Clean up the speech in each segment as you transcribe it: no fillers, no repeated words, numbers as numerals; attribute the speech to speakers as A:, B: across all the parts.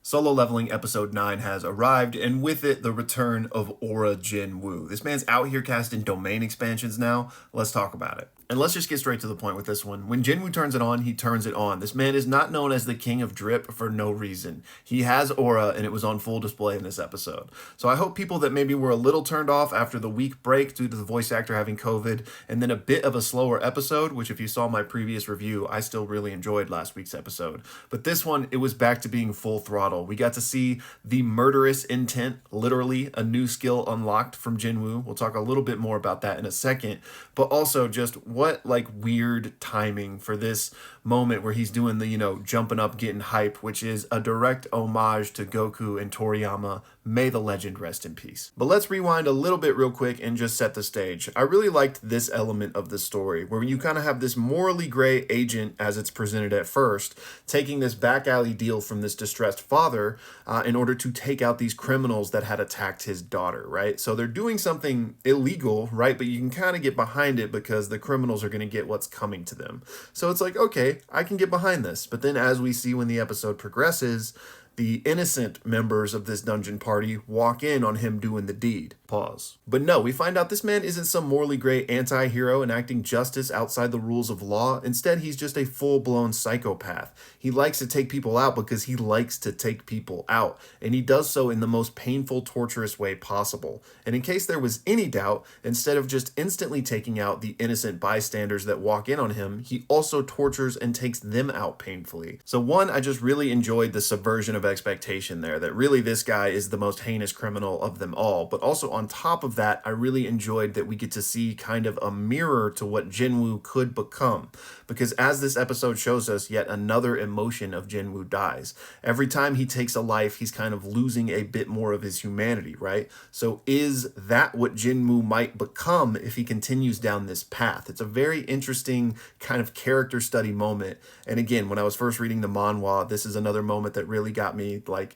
A: Solo Leveling Episode 9 has arrived, and with it, the return of Aura Jinwoo. This man's out here casting domain expansions now. Let's talk about it. And let's just get straight to the point with this one. When Jinwoo turns it on, he turns it on. This man is not known as the king of drip for no reason. He has aura, and it was on full display in this episode. So I hope people that maybe were a little turned off after the week break due to the voice actor having COVID, and then a bit of a slower episode, which if you saw my previous review, I still really enjoyed last week's episode. But this one, it was back to being full throttle. We got to see the murderous intent, literally a new skill unlocked from Jinwoo. We'll talk a little bit more about that in a second, but also just what weird timing for this moment where he's doing the, jumping up, getting hype, which is a direct homage to Goku and Toriyama. May the legend rest in peace. But let's rewind a little bit real quick and just set the stage. I really liked this element of the story where you kind of have this morally gray agent as it's presented at first, taking this back alley deal from this distressed father in order to take out these criminals that had attacked his daughter, right? So they're doing something illegal, right? But you can kind of get behind it because the criminals are going to get what's coming to them. So it's like, okay, I can get behind this. But then as we see when the episode progresses, the innocent members of this dungeon party walk in on him doing the deed. Pause. But no, we find out this man isn't some morally gray anti-hero enacting justice outside the rules of law. Instead, he's just a full-blown psychopath. He likes to take people out because he likes to take people out. And he does so in the most painful, torturous way possible. And in case there was any doubt, instead of just instantly taking out the innocent bystanders that walk in on him, he also tortures and takes them out painfully. So one, I just really enjoyed the subversion of expectation there, that really this guy is the most heinous criminal of them all. But also on top of that, I really enjoyed that we get to see kind of a mirror to what Jinwoo could become. Because as this episode shows us, yet another emotion of Jinwoo dies. Every time he takes a life, he's kind of losing a bit more of his humanity, right? So is that what Jinwoo might become if he continues down this path? It's a very interesting kind of character study moment. And again, when I was first reading the manhwa, this is another moment that really got me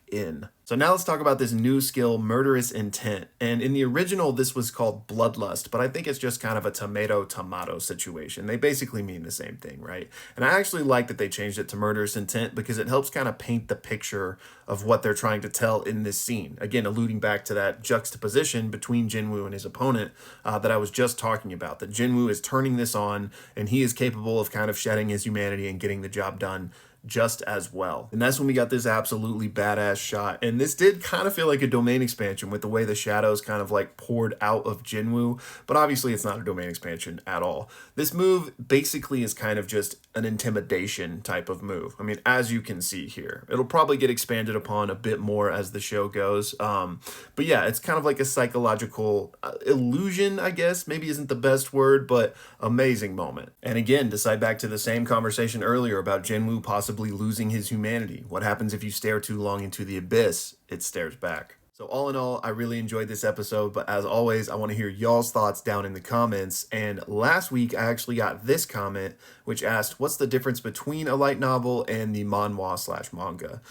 A: in. So now let's talk about this new skill, Murderous Intent. And in the original, this was called Bloodlust, but I think it's just kind of a tomato-tomato situation. They basically mean the same thing, right? And I actually like that they changed it to Murderous Intent because it helps kind of paint the picture of what they're trying to tell in this scene. Again, alluding back to that juxtaposition between Jinwoo and his opponent that I was just talking about, that Jinwoo is turning this on and he is capable of kind of shedding his humanity and getting the job done just as well. And that's when we got this absolutely badass shot. And this did kind of feel like a domain expansion with the way the shadows kind of poured out of Jinwoo, but obviously it's not a domain expansion at all. This move basically is kind of just an intimidation type of move. I mean, as you can see here, it'll probably get expanded upon a bit more as the show goes. But yeah, it's kind of like a psychological illusion, I guess, maybe isn't the best word, but amazing moment. And again, to side back to the same conversation earlier about Jinwoo possibly losing his humanity. What happens if you stare too long into the abyss? It stares back. So all in all, I really enjoyed this episode, but as always, I want to hear y'all's thoughts down in the comments. And last week, I actually got this comment, which asked, what's the difference between a light novel and the manhwa/manga?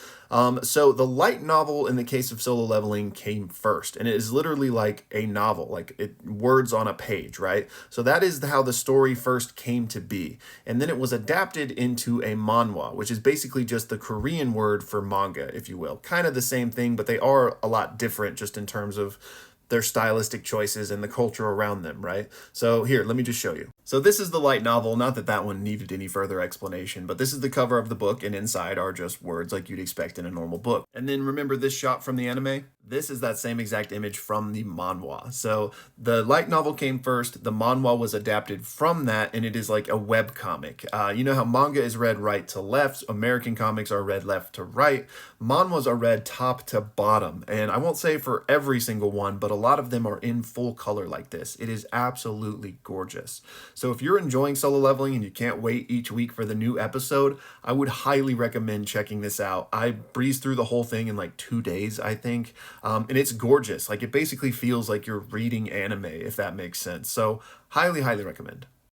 A: So the light novel in the case of Solo Leveling came first, and it is literally like a novel, words on a page, right? So that is how the story first came to be. And then it was adapted into a manhwa, which is basically just the Korean word for manga, if you will. Kind of the same thing, but they are a lot different just in terms of their stylistic choices and the culture around them, right? So here, let me just show you. So this is the light novel, not that that one needed any further explanation, but this is the cover of the book, and inside are just words like you'd expect in a normal book. And then remember this shot from the anime? This is that same exact image from the manhwa. So the light novel came first, the manhwa was adapted from that, and it is like a web comic. You know how manga is read right to left, American comics are read left to right, manhwas are read top to bottom. And I won't say for every single one, but a lot of them are in full color like this. It is absolutely gorgeous. So if you're enjoying Solo Leveling and you can't wait each week for the new episode, I would highly recommend checking this out. I breezed through the whole thing in 2 days, I think. And it's gorgeous. It basically feels like you're reading anime, if that makes sense. So highly, highly recommend.